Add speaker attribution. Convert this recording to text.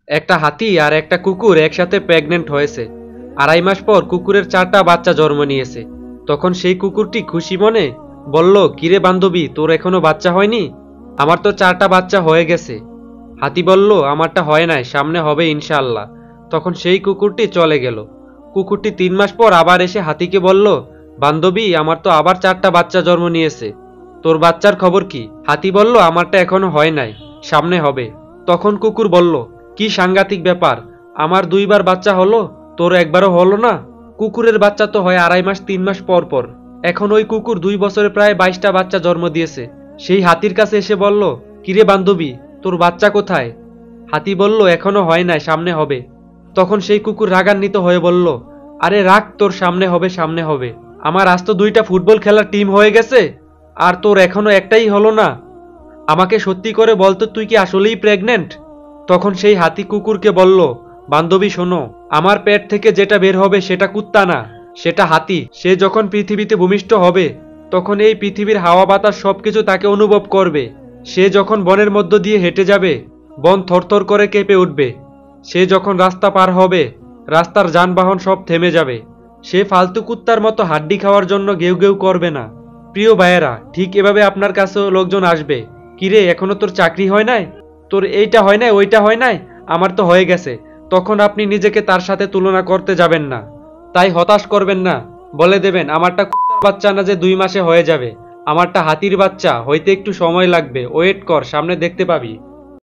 Speaker 1: একটা হাতি আর একটা কুকুর একসাথে প্রেগনেন্ট হয়েছে। 2.5 মাস পর কুকুরের 4টা বাচ্চা জন্ম নিয়েছে। তখন সেই কুকুরটি খুশি মনে বলল, কিরে বান্ধবী, তোর এখনো বাচ্চা হয়নি? আমার তো 4টা বাচ্চা হয়ে গেছে। হাতি বলল, আমারটা হয় নাই, সামনে হবে ইনশাআল্লাহ। তখন সেই কুকুরটি চলে গেল। কুকুরটি 3 মাস পর আবার এসে হাতিকে বলল, বান্ধবী, আমার তো আবার 4টা বাচ্চা জন্ম নিয়েছে, তোর বাচ্চার খবর কি? হাতি বলল, আমারটা এখনো হয় নাই, সামনে হবে। তখন কুকুর বলল, কি সাংঘাতিক ব্যাপার, আমার 2বার বাচ্চা হলো, তোর একবারও হলো না? কুকুরের বাচ্চা তো হয় 2.5 মাস 3 মাস পর পর। এখন ওই কুকুর 2 বছরে প্রায় 22টা বাচ্চা জন্ম দিয়েছে। সেই হাতির কাছে এসে বলল, কিরে বান্ধবী, তোর বাচ্চা কোথায়? হাতি বলল, এখনো হয় নাই, সামনে হবে। তখন সেই কুকুর রাগান্বিত হয়ে বলল, আরে রাখ, তোর সামনে হবে, সামনে হবে। আমার আজ তো 2টা ফুটবল খেলার টিম হয়ে গেছে, আর তোর এখনো একটাই হলো না। আমাকে সত্যি করে বলতো, তুই কি আসলেই প্রেগনেন্ট? তখন সেই হাতি কুকুরকে বলল, বান্ধবী শোনো, আমার পেট থেকে যেটা বের হবে সেটা কুত্তা না, সেটা হাতি। সে যখন পৃথিবীতে ভূমিষ্ঠ হবে তখন এই পৃথিবীর হাওয়া বাতাস সবকিছু তাকে অনুভব করবে। সে যখন বনের মধ্য দিয়ে হেঁটে যাবে, বন থরথর করে কেঁপে উঠবে। সে যখন রাস্তা পার হবে, রাস্তার যানবাহন সব থেমে যাবে। সে ফালতু কুত্তার মতো হাড্ডি খাওয়ার জন্য গেউ গেউ করবে না। প্রিয় ভাইয়েরা, ঠিক এভাবে আপনার কাছেও লোকজন আসবে, কিরে এখনো তোর চাকরি হয় নাই, তোর এইটা হয় নাই, ওইটা হয় নাই, আমার তো হয়ে গেছে। তখন আপনি নিজেকে তার সাথে তুলনা করতে যাবেন না। তাই হতাশ করবেন না, বলে দেবেন, আমারটা কুত্তার বাচ্চা না যে 2 মাসে হয়ে যাবে, আমারটা হাতির বাচ্চা, হইতে একটু সময় লাগবে, ওয়েট কর, সামনে দেখতে পাবি।